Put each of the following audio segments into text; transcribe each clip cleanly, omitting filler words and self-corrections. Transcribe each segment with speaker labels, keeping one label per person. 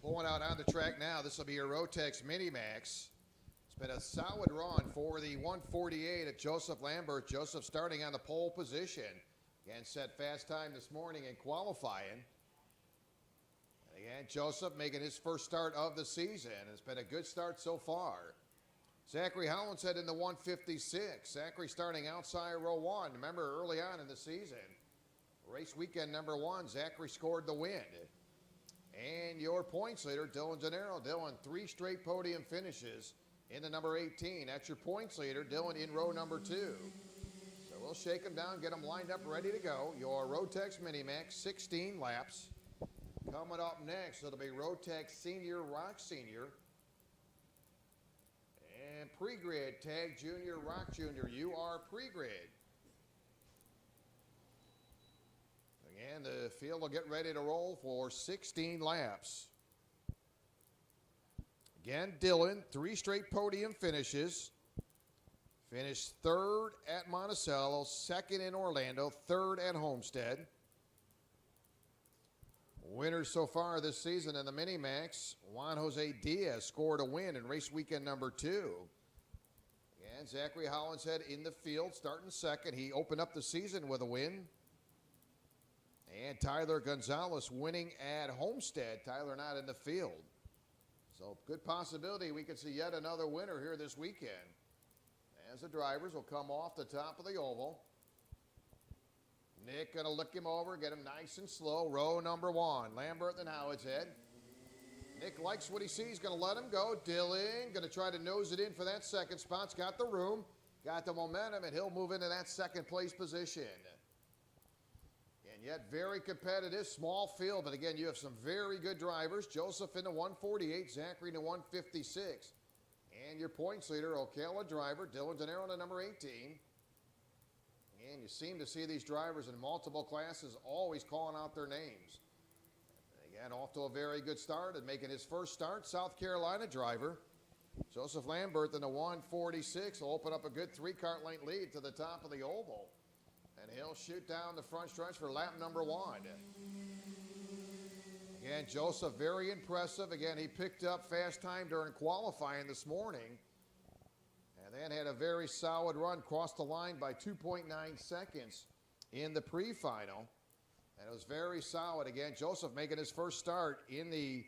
Speaker 1: Pulling out on the track now. This will be your Rotax Minimax. It's been a solid run for the 148 at Joseph Lambert. Joseph starting on the pole position. Again, set fast time this morning in qualifying. And again, Joseph making his first start of the season. It's been a good start so far. Zachary Hollinshead in the 156. Zachary starting outside row 1. Remember, early on in the season, race weekend number 1, Zachary scored the win. And your points leader, Dylan Gennaro. Dylan, 3 straight podium finishes in the number 18. That's your points leader, Dylan, in row number 2. So we'll shake them down, get them lined up, ready to go. Your Rotax Minimax, 16 laps. Coming up next, it'll be Rotax Senior, Rock Senior. And pre-grid, Tag Junior, Rock Junior. You are pre-grid. Again, the field will get ready to roll for 16 laps. Again, Dylan, 3 straight podium finishes. Finished 3rd at Monticello, 2nd in Orlando, 3rd at Homestead. Winners so far this season in the Minimax, Juan Jose Diaz scored a win in race weekend number 2. And Zachary Hollinshead in the field, starting 2nd. He opened up the season with a win. And Tyler Gonzalez winning at Homestead. Tyler not in the field. So good possibility we could see yet another winner here this weekend. As the drivers will come off the top of the oval. Nick going to look him over, get him nice and slow. Row number 1, Lambert and Hollinshead. Nick likes what he sees, going to let him go. Dylan going to try to nose it in for that 2nd spot. Got the room, got the momentum, and he'll move into that 2nd place position. And yet very competitive, small field, but again, you have some very good drivers. Joseph in the 148, Zachary in the 156. And your points leader, Ocala driver, Dylan Gennaro in the number 18. And you seem to see these drivers in multiple classes always calling out their names. Again, off to a very good start and making his first start, South Carolina driver. Joseph Lambert in the 146 will open up a good 3-car length lead to the top of the oval. And he'll shoot down the front stretch for lap number 1. Again, Joseph, very impressive. Again, he picked up fast time during qualifying this morning. And then had a very solid run, crossed the line by 2.9 seconds in the pre-final. And it was very solid. Again, Joseph making his first start in the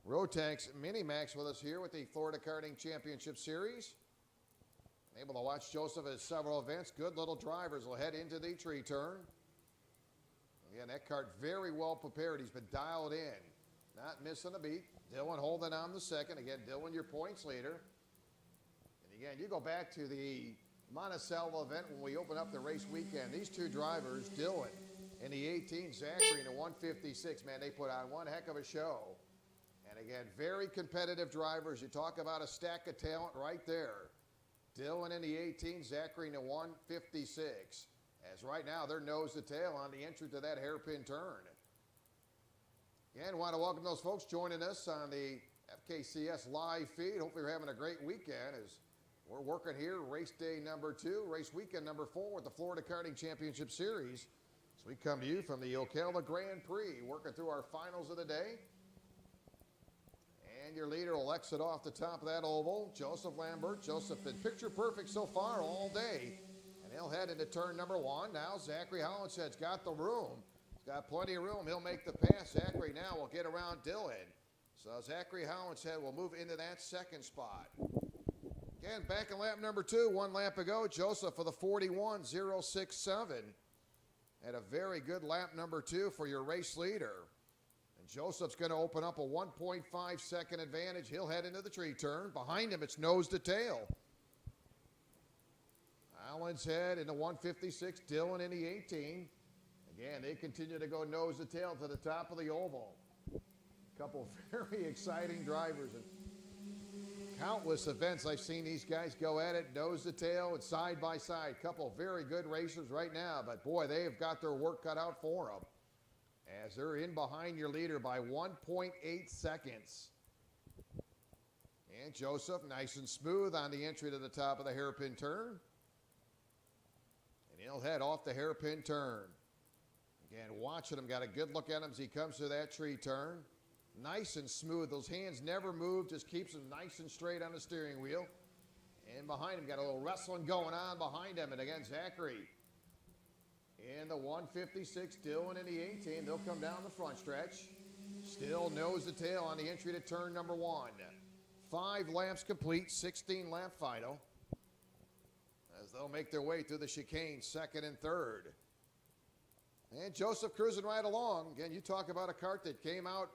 Speaker 1: Rotax Minimax with us here with the Florida Karting Championship Series. Able to watch Joseph at several events. Good little drivers will head into the tree turn. Again, that kart very well prepared. He's been dialed in. Not missing a beat. Dylan holding on the 2nd. Again, Dylan, your points leader. And again, you go back to the Monticello event when we opened up the race weekend. These 2 drivers, Dylan in the 18, Zachary in the 156, man, they put on one heck of a show. And again, very competitive drivers. You talk about a stack of talent right there. Dylan in the 18, Zachary in the 156. As right now, they're nose to tail on the entry to that hairpin turn. Again, want to welcome those folks joining us on the FKCS live feed. Hopefully you're having a great weekend as we're working here race day number 2, race weekend number 4 with the Florida Karting Championship Series. So we come to you from the Ocala Grand Prix, working through our finals of the day. And your leader will exit off the top of that oval, Joseph Lambert. Joseph been picture perfect so far all day. And he'll head into turn number 1. Now Zachary Hollinshead's got the room. He's got plenty of room. He'll make the pass. Zachary now will get around Dylan. So Zachary Hollinshead will move into that 2nd spot. Again, back in lap number 2, 1 lap ago, Joseph for the 41.067. Had a very good lap number 2 for your race leader. And Joseph's going to open up a 1.5 second advantage. He'll head into the tree turn. Behind him, it's nose to tail. Hollinshead in the 156, Dylan in the 18. Again, they continue to go nose to tail to the top of the oval. A couple very exciting drivers. And countless events I've seen these guys go at it, nose to tail and side by side. Couple very good racers right now, but boy, they have got their work cut out for them as they're in behind your leader by 1.8 seconds. And Joseph nice and smooth on the entry to the top of the hairpin turn. And he'll head off the hairpin turn. Again, watching him, got a good look at him as he comes to that tree turn. nice and smooth. Those hands never move, just keeps them nice and straight on the steering wheel. And behind him, got a little wrestling going on behind him. And again, Zachary in the 156, Dylan in the 18. They'll come down the front stretch. Still nose to tail on the entry to turn number 1. 5 laps complete, 16 lap final, as they'll make their way through the chicane, second and third. And Joseph cruising right along. Again, you talk about a kart that came out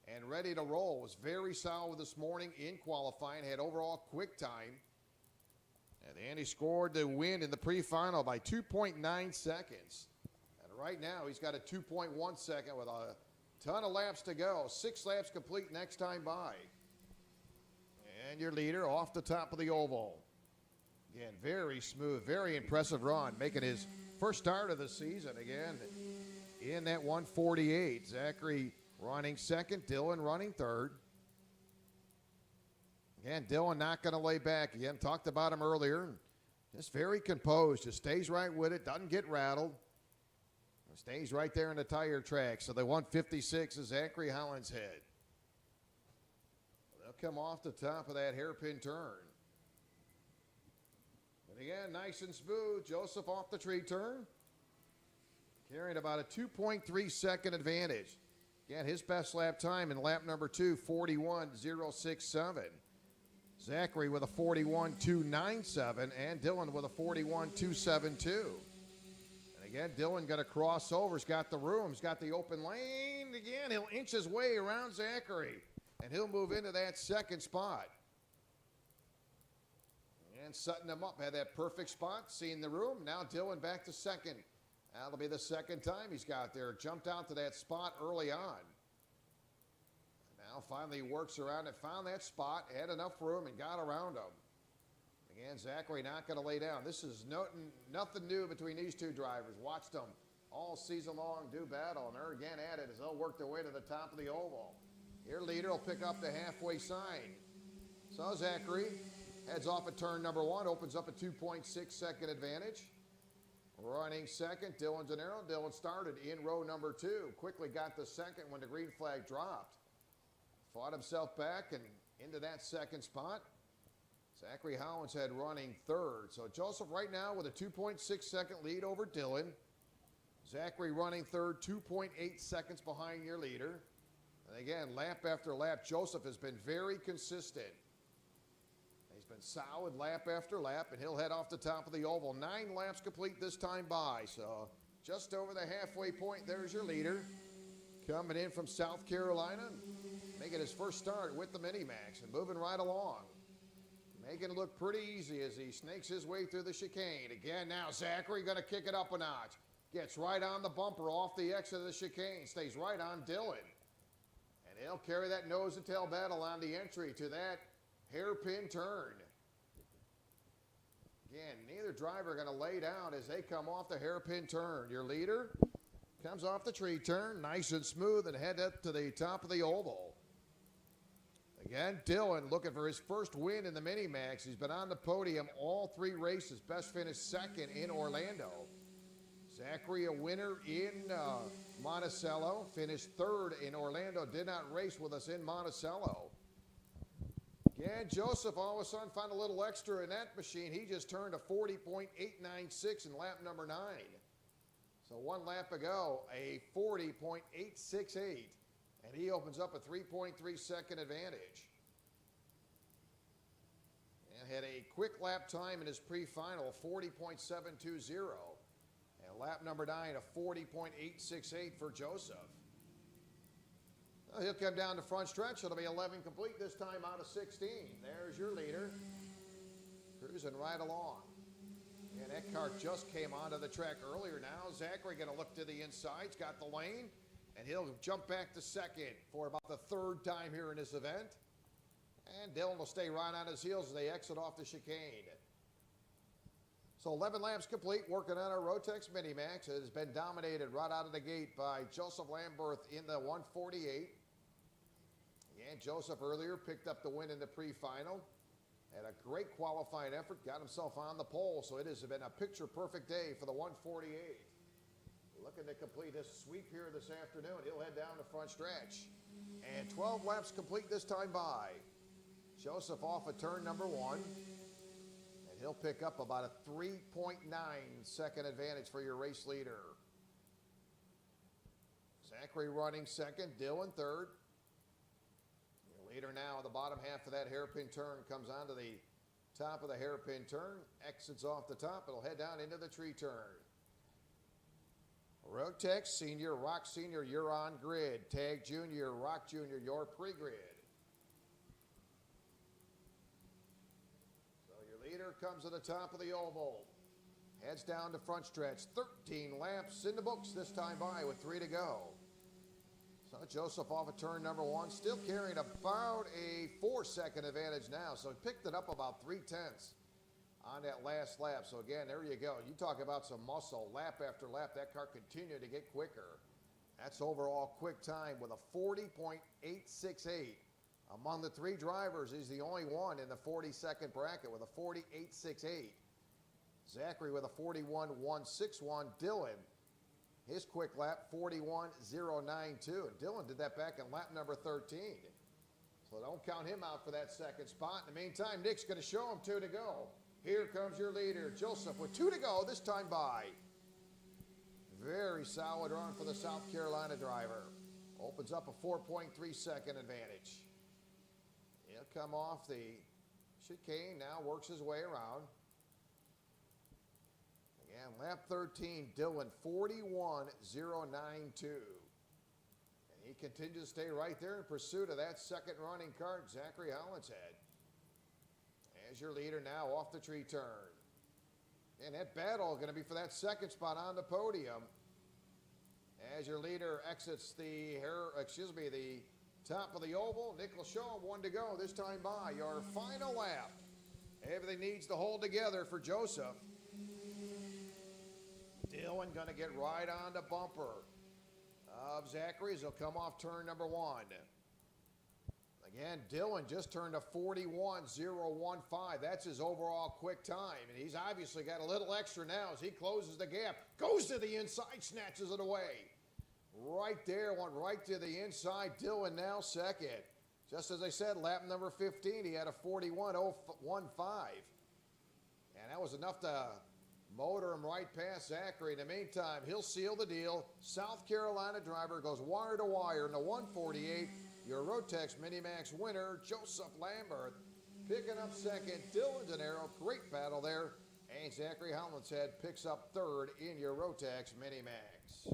Speaker 1: and ready to roll. Was very solid this morning in qualifying, had overall quick time. And he scored the win in the pre-final by 2.9 seconds. And right now, he's got a 2.1 second with a ton of laps to go. 6 laps complete next time by. And your leader off the top of the oval. Again, very smooth, very impressive run, making his first start of the season again in that 148. Zachary running second, Dylan running third. Again, Dylan not going to lay back. Again, talked about him earlier. Just very composed, just stays right with it, doesn't get rattled. Stays right there in the tire track. So the 156 is Zachary Holland's head. They'll come off the top of that hairpin turn. And again, nice and smooth. Joseph off the tree turn, carrying about a 2.3 second advantage. Again, his best lap time in lap number 2, 41.067. Zachary with a 41.297 and Dylan with a 41.272. Again, Dylan got a crossover. He's got the room. He's got the open lane. Again, he'll inch his way around Zachary, and he'll move into that second spot. And setting him up, had that perfect spot, seeing the room. Now Dylan back to second. That'll be the second time he's got there. Jumped out to that spot early on. Now finally works around and found that spot, had enough room, and got around him. Again, Zachary not going to lay down. This is nothing new between these two drivers. Watched them all season long do battle, and they're again at it as they'll work their way to the top of the oval. Your leader will pick up the halfway sign. So Zachary heads off at turn number 1, opens up a 2.6 second advantage. Running second, Dylan Gennaro. Dylan started in row number 2. Quickly got the second when the green flag dropped. Fought himself back and into that second spot. Zachary Holland's head running third. So Joseph right now with a 2.6 second lead over Dylan. Zachary running third, 2.8 seconds behind your leader. And again, lap after lap, Joseph has been very consistent. He's been solid lap after lap, and he'll head off the top of the oval. 9 laps complete this time by. So just over the halfway point, there's your leader. Coming in from South Carolina, making his first start with the Minimax and moving right along. Making it look pretty easy as he snakes his way through the chicane. Again, now Zachary going to kick it up a notch. Gets right on the bumper off the exit of the chicane. Stays right on Dylan. And he'll carry that nose and tail battle on the entry to that hairpin turn. Again, neither driver going to lay down as they come off the hairpin turn. Your leader comes off the tree turn, nice and smooth, and head up to the top of the oval. Again, Dylan looking for his first win in the Minimax. He's been on the podium all 3 races. Best finish second in Orlando. Zachary a winner in Monticello. Finished third in Orlando. Did not race with us in Monticello. Again, Joseph all of a sudden found a little extra in that machine. He just turned a 40.896 in lap number 9. So 1 lap ago, a 40.868. And he opens up a 3.3 second advantage. And had a quick lap time in his pre-final, 40.720. And lap number 9, a 40.868 for Joseph. Well, he'll come down the front stretch. It'll be 11 complete this time out of 16. There's your leader. Cruising right along. And that kart just came onto the track earlier now. Zachary going to look to the inside. He's got the lane. And he'll jump back to second for about the 3rd time here in this event. And Dylan will stay right on his heels as they exit off the chicane. So 11 laps complete, working on our Rotax Minimax. It has been dominated right out of the gate by Joseph Lamberth in the 148. And Joseph earlier picked up the win in the pre-final. Had a great qualifying effort, got himself on the pole. So it has been a picture-perfect day for the 148. Looking to complete his sweep here this afternoon. He'll head down the front stretch. And 12 laps complete this time by. Joseph off of turn number 1. And he'll pick up about a 3.9 second advantage for your race leader. Zachary running second, Dylan third. Your leader now on the bottom half of that hairpin turn comes onto the top of the hairpin turn, exits off the top. It'll head down into the tree turn. Rotax Senior, Rock Senior, you're on grid. Tag Junior, Rock Junior, you're pre-grid. So your leader comes to the top of the oval. Heads down to front stretch. 13 laps in the books this time by with 3 to go. So Joseph off of turn number 1, still carrying about a 4-second advantage now. So he picked it up about 3/10 on that last lap. So again, there you go. You talk about some muscle. Lap after lap, that car continued to get quicker. That's overall quick time with a 40.868. Among the 3 drivers, he's the only one in the 42nd bracket with a 40.868. Zachary with a 41.161. Dylan, his quick lap, 41.092. And Dylan did that back in lap number 13. So don't count him out for that second spot. In the meantime, Nick's going to show him 2 to go. Here comes your leader, Joseph, with 2 to go this time by. Very solid run for the South Carolina driver. Opens up a 4.3 second advantage. He'll come off the chicane now, works his way around. Again, lap 13, Dylan, 41.092. And he continues to stay right there in pursuit of that second running cart, Zachary Hollinshead. As your leader now off the tree turn. And that battle is going to be for that second spot on the podium. As your leader exits the top of the oval, Nick will show him 1 to go this time by. Your final lap. Everything needs to hold together for Joseph. Dylan going to get right on the bumper of Zachary as he'll come off turn number 1. Again, Dylan just turned a 41.015. That's his overall quick time. And he's obviously got a little extra now as he closes the gap. Goes to the inside, snatches it away. Right there, went right to the inside. Dylan now second. Just as I said, lap number 15, he had a 41.015. And that was enough to motor him right past Zachary. In the meantime, he'll seal the deal. South Carolina driver goes wire to wire in the 148. Your Rotax Minimax winner, Joseph Lambert, picking up second. Dylan Denaro, great battle there. And Zachary Hollinshead picks up third in your Rotax Minimax.